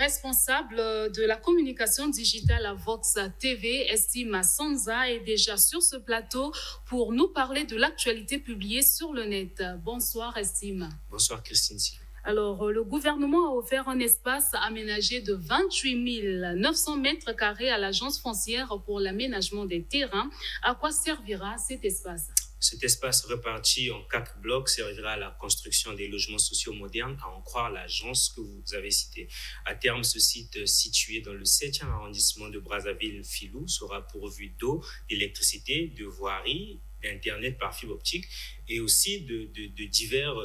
responsable de la communication digitale à Vox TV, Estime Sanza, est déjà sur ce plateau pour nous parler de l'actualité publiée sur le net. Bonsoir Estime. Bonsoir Christine. Alors, le gouvernement a offert un espace aménagé de 28 900 mètres carrés à l'Agence foncière pour l'aménagement des terrains. À quoi servira cet espace ? Cet espace réparti en 4 blocs servira à la construction des logements sociaux modernes, à en croire l'agence que vous avez citée. À terme, ce site situé dans le 7e arrondissement de Brazzaville-Filou sera pourvu d'eau, d'électricité, de voirie, d'Internet par fibre optique et aussi de divers,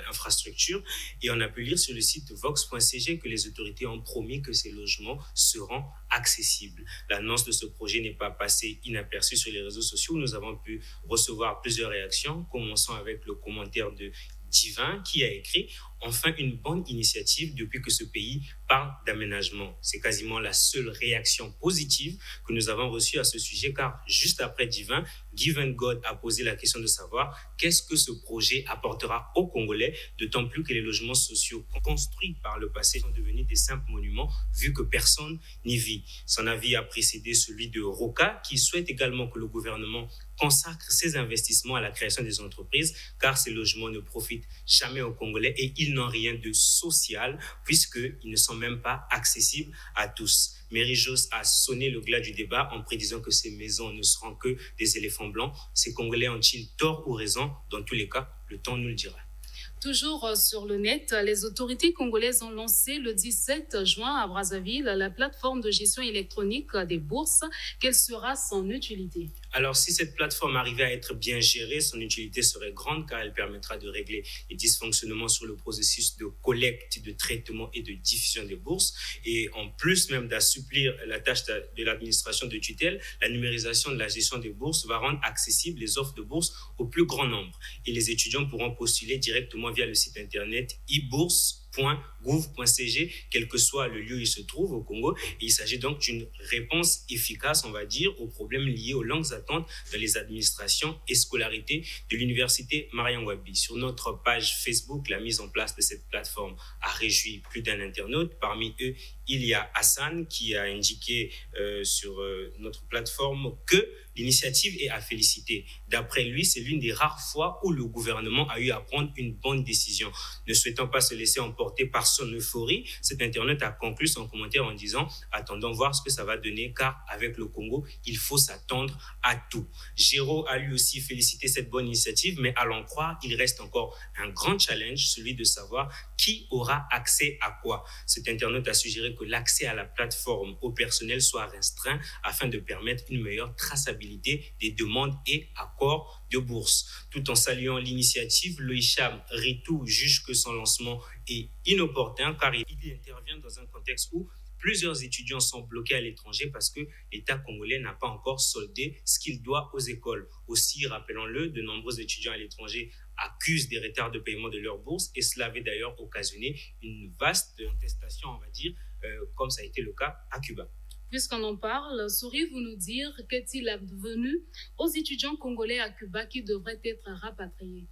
infrastructures. Et on a pu lire sur le site vox.cg que les autorités ont promis que ces logements seront accessibles. L'annonce de ce projet n'est pas passée inaperçue sur les réseaux sociaux. Nous avons pu recevoir plusieurs réactions, commençons avec le commentaire de Divin qui a écrit « Enfin une bonne initiative depuis que ce pays parle d'aménagement ». C'est quasiment la seule réaction positive que nous avons reçue à ce sujet, car juste après Divin, Given God a posé la question de savoir qu'est-ce que ce projet apportera aux Congolais, d'autant plus que les logements sociaux construits par le passé sont devenus des simples monuments vu que personne n'y vit. Son avis a précédé celui de Roca qui souhaite également que le gouvernement consacre ses investissements à la création des entreprises, car ces logements ne profitent jamais aux Congolais et ils n'ont rien de social puisqu'ils ne sont même pas accessibles à tous. Mary Jos a sonné le glas du débat en prédisant que ces maisons ne seront que des éléphants blancs. Ces Congolais ont-ils tort ou raison ? Dans tous les cas, le temps nous le dira. Toujours sur le net, les autorités congolaises ont lancé le 17 juin à Brazzaville la plateforme de gestion électronique des bourses. Quelle sera son utilité ? Alors, si cette plateforme arrivait à être bien gérée, son utilité serait grande car elle permettra de régler les dysfonctionnements sur le processus de collecte, de traitement et de diffusion des bourses. Et en plus même d'assouplir la tâche de l'administration de tutelle, la numérisation de la gestion des bourses va rendre accessibles les offres de bourse au plus grand nombre. Et les étudiants pourront postuler directement via le site internet e-bourse.gouv.cg, quel que soit le lieu où il se trouve au Congo. Et il s'agit donc d'une réponse efficace, on va dire, aux problèmes liés aux longues attentes dans les administrations et scolarités de l'université Mariam Wabi. Sur notre page Facebook, la mise en place de cette plateforme a réjoui plus d'un internaute. Parmi eux, il y a Hassan qui a indiqué sur notre plateforme que l'initiative est à féliciter. D'après lui, c'est l'une des rares fois où le gouvernement a eu à prendre une bonne décision. Ne souhaitant pas se laisser emporter par son euphorie, cet internaute a conclu son commentaire en disant « Attendons voir ce que ça va donner, car avec le Congo, il faut s'attendre à tout ». Géraud a lui aussi félicité cette bonne initiative, mais à l'en croire, il reste encore un grand challenge, celui de savoir qui aura accès à quoi. Cet internaute a suggéré que l'accès à la plateforme au personnel soit restreint afin de permettre une meilleure traçabilité des demandes et accords de bourse. Tout en saluant l'initiative, le Hicham Ritou juge que son lancement est inopportun car il intervient dans un contexte où plusieurs étudiants sont bloqués à l'étranger parce que l'État congolais n'a pas encore soldé ce qu'il doit aux écoles. Aussi, rappelons-le, de nombreux étudiants à l'étranger accusent des retards de paiement de leur bourse et cela avait d'ailleurs occasionné une vaste contestation, on va dire, comme ça a été le cas à Cuba. Puisqu'on en parle, sauriez-vous nous dire qu'est-il advenu aux étudiants congolais à Cuba qui devraient être rapatriés ?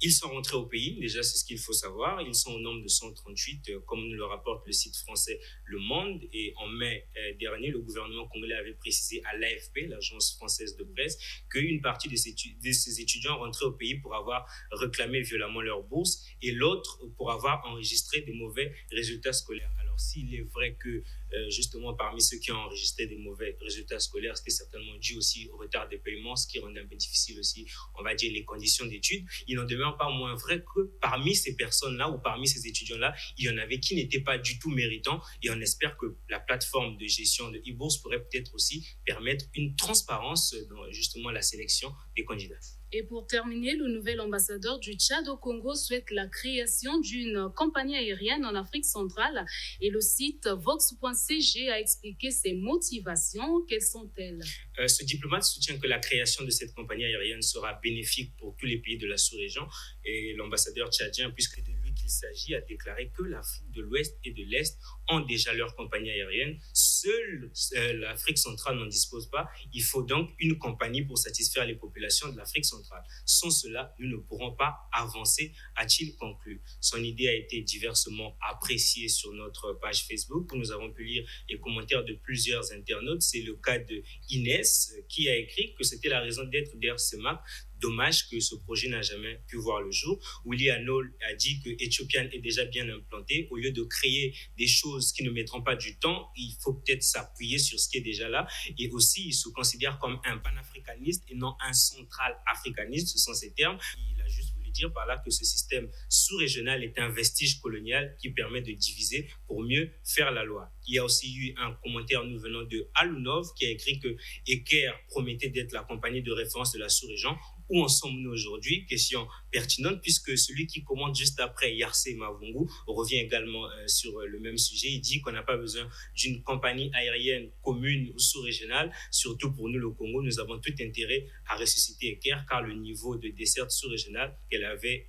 Ils sont rentrés au pays, déjà c'est ce qu'il faut savoir. Ils sont au nombre de 138, comme nous le rapporte le site français Le Monde. Et en mai dernier, le gouvernement congolais avait précisé à l'AFP, l'agence française de presse, qu'une partie de ces étudiants rentraient au pays pour avoir réclamé violemment leur bourse et l'autre pour avoir enregistré de mauvais résultats scolaires. Alors s'il est vrai que justement parmi ceux qui ont enregistré des mauvais résultats scolaires, c'était certainement dû aussi au retard des paiements, ce qui rendait un peu difficile aussi, on va dire, les conditions d'études. Il n'en demeure pas moins vrai que parmi ces personnes-là ou parmi ces étudiants-là, il y en avait qui n'étaient pas du tout méritants et on espère que la plateforme de gestion de e-bourse pourrait peut-être aussi permettre une transparence dans justement la sélection des candidats. Et pour terminer, le nouvel ambassadeur du Tchad au Congo souhaite la création d'une compagnie aérienne en Afrique centrale et le site vox.cg a expliqué ses motivations. Quelles sont-elles ? Ce diplomate soutient que la création de cette compagnie aérienne sera bénéfique pour tous les pays de la sous-région et l'ambassadeur tchadien, puisque de lui qu'il s'agit à déclarer que l'Afrique de l'Ouest et de l'Est ont déjà leur compagnie aérienne. Seule l'Afrique centrale n'en dispose pas. Il faut donc une compagnie pour satisfaire les populations de l'Afrique centrale. Sans cela, nous ne pourrons pas avancer, a-t-il conclu. Son idée a été diversement appréciée sur notre page Facebook, où nous avons pu lire les commentaires de plusieurs internautes. C'est le cas de Inès qui a écrit que c'était la raison d'être d'Aircemac. Dommage que ce projet n'a jamais pu voir le jour. Willy Anol a dit que Ethiopian est déjà bien implanté. Au lieu de créer des choses qui ne mettront pas du temps, il faut peut-être s'appuyer sur ce qui est déjà là. Et aussi, il se considère comme un panafricaniste et non un central africaniste. Ce sont ses termes. Il a juste voulu dire par là que ce système sous-régional est un vestige colonial qui permet de diviser pour mieux faire la loi. Il y a aussi eu un commentaire nous venant de Alunov qui a écrit que Eker promettait d'être la compagnie de référence de la sous-région. Où en sommes-nous aujourd'hui? Question pertinente, puisque celui qui commente juste après, Yarse Mavungu, revient également sur le même sujet. Il dit qu'on n'a pas besoin d'une compagnie aérienne commune ou sous-régionale. Surtout pour nous, le Congo, nous avons tout intérêt à ressusciter Eker, car le niveau de desserte sous-régionale qu'elle avait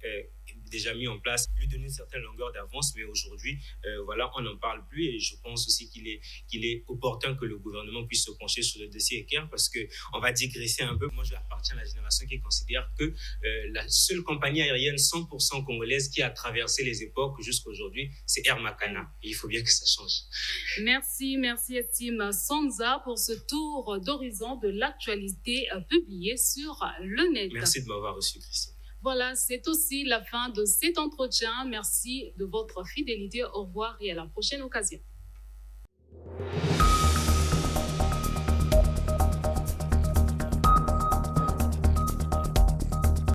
déjà mis en place lui donne une certaine longueur d'avance, mais aujourd'hui, voilà, on n'en parle plus, et je pense aussi qu'il est opportun que le gouvernement puisse se pencher sur le dossier Eker, parce qu'on va digresser un peu. Moi, je appartiens à la génération qui considère que la seule compagnie aérienne 100% congolaise qui a traversé les époques jusqu'à aujourd'hui, c'est Air Makana, et il faut bien que ça change. Merci Estime Sanza pour ce tour d'horizon de l'actualité publiée sur le net. Merci de m'avoir reçu, Christine. Voilà, c'est aussi la fin de cet entretien. Merci de votre fidélité. Au revoir et à la prochaine occasion.